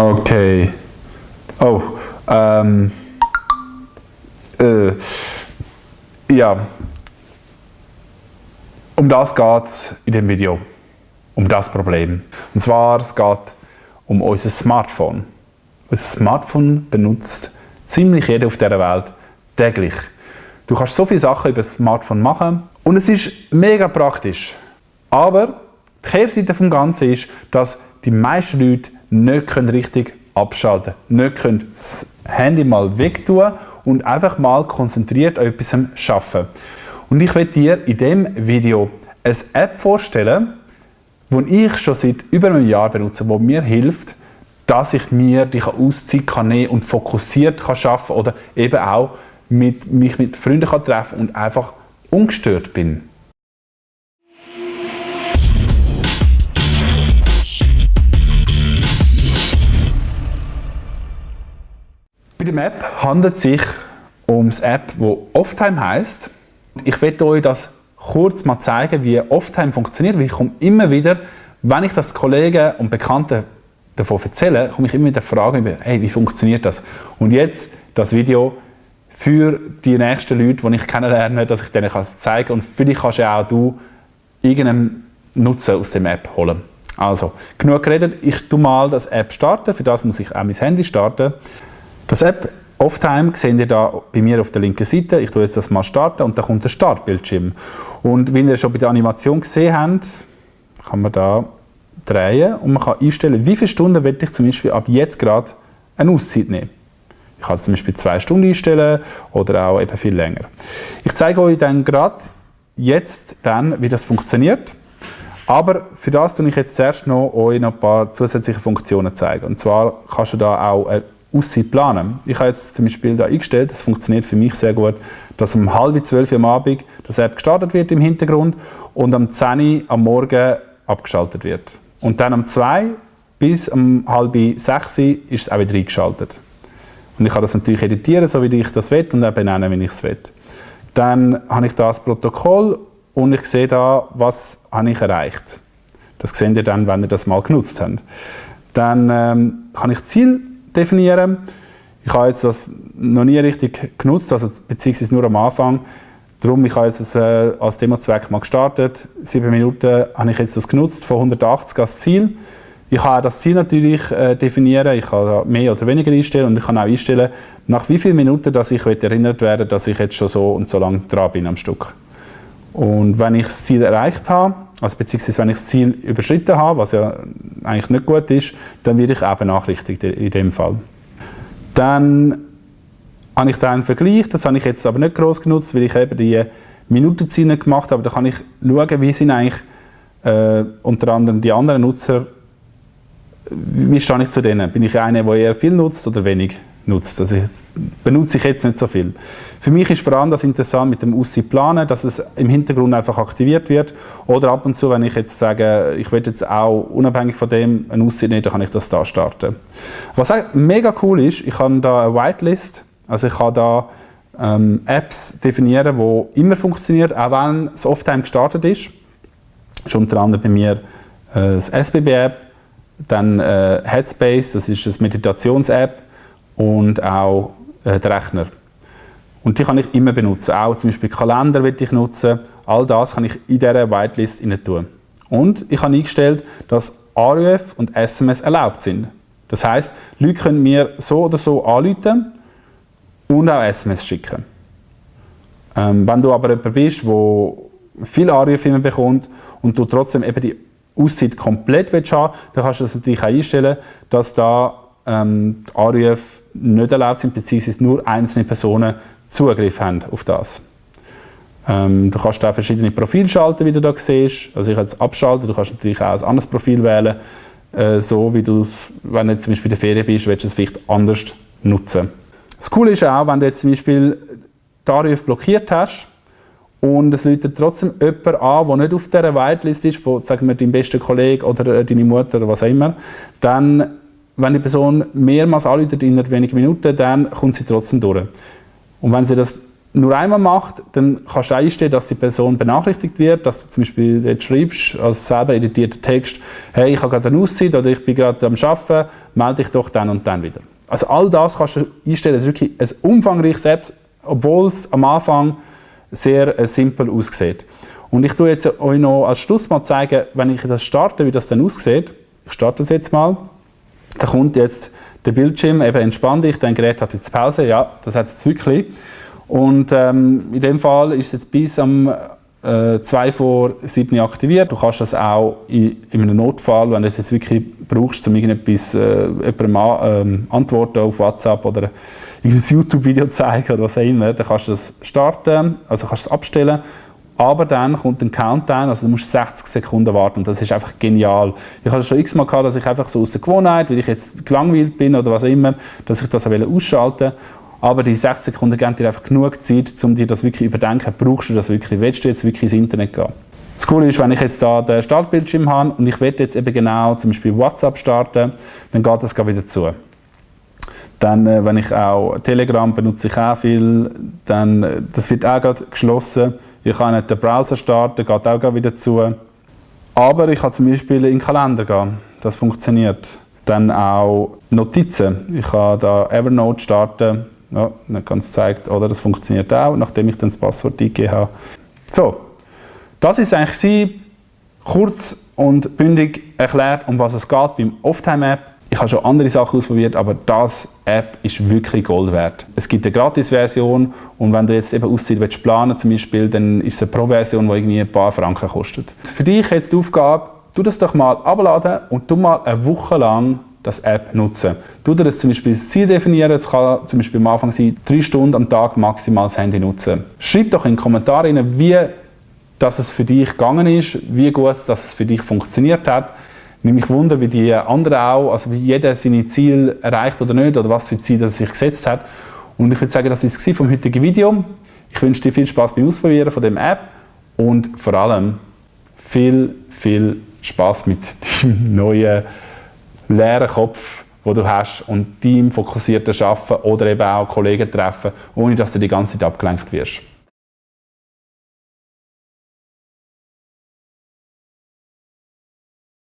Okay. Oh, ja. Um das geht es in dem Video. Um das Problem. Und zwar, es geht um unser Smartphone. Unser Smartphone benutzt ziemlich jeder auf dieser Welt täglich. Du kannst so viele Sachen über das Smartphone machen und es ist mega praktisch. Aber die Kehrseite des Ganzen ist, dass die meisten Leute nicht richtig abschalten können, nicht das Handy mal wegtun und einfach mal konzentriert an etwas arbeiten. Und ich werde dir in diesem Video eine App vorstellen, die ich schon seit über einem Jahr benutze, die mir hilft, dass ich mir die Auszeit kann nehmen und fokussiert kann arbeiten oder eben auch mich mit Freunden kann treffen und einfach ungestört bin. Bei der App handelt es sich um eine App, die Offtime heisst. Ich werde euch das kurz mal zeigen, wie Offtime funktioniert, weil ich komme immer wieder, wenn ich das Kollegen und Bekannten davon erzähle, komme ich immer wieder fragen, hey, wie funktioniert das? Und jetzt das Video für die nächsten Leute, die ich kennenlerne, dass ich denen zeigen kann. Und vielleicht kannst ja auch du irgendeinen Nutzen aus der App holen. Also, genug geredet, ich tue mal das App starten. Für das muss ich auch mein Handy starten. Das App Offtime seht ihr da bei mir auf der linken Seite. Ich tue jetzt das mal starten und dann kommt der Startbildschirm. Und wie ihr schon bei der Animation gesehen habt, kann man da drehen und man kann einstellen, wie viele Stunden will ich zum Beispiel ab jetzt gerade eine Auszeit nehmen. Ich kann zum Beispiel 2 Stunden einstellen oder auch eben viel länger. Ich zeige euch dann gerade jetzt dann, wie das funktioniert. Aber für das tue ich jetzt zuerst noch euch noch ein paar zusätzliche Funktionen zeigen. Und zwar kannst du da auch eine Auszeit planen. Ich habe jetzt zum Beispiel da eingestellt, das funktioniert für mich sehr gut, dass um 11:30 am Abend das App gestartet wird im Hintergrund und am 10 Uhr am Morgen abgeschaltet wird. Und dann um 2 bis um 5:30 ist es auch wieder eingeschaltet. Und ich kann das natürlich editieren, so wie ich das will und auch benennen, wie ich es will. Dann habe ich da das Protokoll und ich sehe da, was habe ich erreicht. Das seht ihr dann, wenn ihr das mal genutzt habt. Dann kann ich Ziel definieren. Ich habe jetzt das noch nie richtig genutzt, also beziehungsweise nur am Anfang. Darum, ich habe jetzt das als Demozweck mal gestartet. 7 Minuten habe ich jetzt das genutzt, von 180 als Ziel. Ich kann das Ziel natürlich definieren, ich kann mehr oder weniger einstellen und ich kann auch einstellen, nach wie vielen Minuten dass ich erinnert werde, dass ich jetzt schon so und so lange dran bin am Stück. Und wenn ich das Ziel erreicht habe, also beziehungsweise wenn ich das Ziel überschritten habe, was ja eigentlich nicht gut ist, dann werde ich auch benachrichtigt in dem Fall. Dann habe ich da einen Vergleich, das habe ich jetzt aber nicht gross genutzt, weil ich eben die Minutenziele gemacht habe. Da kann ich schauen, wie sind eigentlich unter anderem die anderen Nutzer, wie stehe ich zu denen? Bin ich einer, der eher viel nutzt oder wenig nutzt? Also benutze ich jetzt nicht so viel. Für mich ist vor allem das interessant mit dem Auszeit planen, dass es im Hintergrund einfach aktiviert wird. Oder ab und zu, wenn ich jetzt sage, ich will jetzt auch unabhängig von dem eine Auszeit nehmen, dann kann ich das da starten. Was auch mega cool ist, ich habe da eine Whitelist, also ich kann da Apps definieren, die immer funktionieren, auch wenn es Offtime gestartet ist. Das ist unter anderem bei mir das SBB-App, dann Headspace, das ist eine Meditations-App und auch der Rechner. Und die kann ich immer benutzen. Auch zum Beispiel Kalender will ich nutzen. All das kann ich in dieser Whitelist rein tun. Und ich habe eingestellt, dass Anrufe und SMS erlaubt sind. Das heisst, Leute können mir so oder so anrufen und auch SMS schicken. Wenn du aber jemand bist, der viele Anrufe immer bekommt und du trotzdem eben die Auszeit komplett haben willst, dann kannst du das natürlich auch einstellen, dass da die Anrufe nicht erlaubt sind, beziehungsweise nur einzelne Personen Zugriff haben auf das. Du kannst da verschiedene Profile schalten, wie du da siehst. Also ich kann es abschalten, du kannst natürlich auch ein anderes Profil wählen, so wie du es, wenn du zum Beispiel in der Ferien bist, willst du es vielleicht anders nutzen. Das Coole ist auch, wenn du jetzt zum Beispiel die Anrufe blockiert hast, und es läutet trotzdem jemand an, der nicht auf dieser Whitelist ist, von, sagen wir, deinem besten Kollegen oder deine Mutter oder was auch immer, dann, wenn die Person mehrmals anläutet in wenigen Minuten, dann kommt sie trotzdem durch. Und wenn sie das nur einmal macht, dann kannst du einstellen, dass die Person benachrichtigt wird, dass du zum Beispiel dort schreibst, als selber editierten Text, hey, ich habe gerade eine Auszeit oder ich bin gerade am Arbeiten, melde dich doch dann und dann wieder. Also all das kannst du einstellen, das ist wirklich ein umfangreiches App, obwohl es am Anfang sehr simpel aussieht. Und ich tue jetzt euch noch als Schluss mal zeigen, wenn ich das starte, wie das dann aussieht. Ich starte das jetzt mal. Da kommt jetzt der Bildschirm, eben entspann dich, dein Gerät hat jetzt Pause, ja, das hat es jetzt wirklich. Und in dem Fall ist es jetzt bis am 2 vor 7 aktiviert. Du kannst das auch in einem Notfall, wenn du es jetzt wirklich brauchst, um irgendetwas jemandem antworten auf WhatsApp oder ein YouTube-Video zeigen oder was auch immer, dann kannst du das starten, also kannst du es abstellen. Aber dann kommt ein Countdown, also du musst 60 Sekunden warten und das ist einfach genial. Ich hatte schon x-mal gehabt, dass ich einfach so aus der Gewohnheit, weil ich jetzt gelangweilt bin oder was auch immer, dass ich das ausschalten wollte. Aber die 60 Sekunden geben dir einfach genug Zeit, um dir das wirklich zu überdenken. Brauchst du das wirklich? Willst du jetzt wirklich ins Internet gehen? Das Coole ist, wenn ich jetzt da den Startbildschirm habe und ich will jetzt eben genau zum Beispiel WhatsApp starten, dann geht das wieder zu. Dann, wenn ich auch Telegram benutze ich auch viel, dann, das wird auch gerade geschlossen. Ich kann nicht den Browser starten, geht auch gerade wieder zu. Aber ich kann zum Beispiel in den Kalender gehen, das funktioniert. Dann auch Notizen. Ich kann da Evernote starten, ja, nicht ganz gezeigt, oder das funktioniert auch, nachdem ich dann das Passwort eingegeben habe. So, das ist eigentlich kurz und bündig erklärt, um was es geht beim Offtime-App. Ich habe schon andere Sachen ausprobiert, aber das App ist wirklich Gold wert. Es gibt eine Gratis-Version und wenn du jetzt eben Auszeit planen zum Beispiel, dann ist es eine Pro-Version, die irgendwie ein paar Franken kostet. Für dich jetzt die Aufgabe, tu das doch mal abladen und tu mal eine Woche lang das App nutzen. Tu dir das zum Beispiel das Ziel definieren, es kann zum Beispiel am Anfang sein, 3 Stunden am Tag maximal das Handy nutzen. Schreib doch in die Kommentare rein, wie dass es für dich gegangen ist, wie gut dass es für dich funktioniert hat. Nimm mich Wunder, wie die anderen auch, also wie jeder seine Ziele erreicht oder nicht, oder was für Ziele er sich gesetzt hat. Und ich würde sagen, das war es vom heutigen Video. Ich wünsche dir viel Spaß beim Ausprobieren von dem App und vor allem viel Spaß mit deinem neuen leeren Kopf, den du hast und teamfokussiertes Arbeiten oder eben auch Kollegen treffen, ohne dass du die ganze Zeit abgelenkt wirst.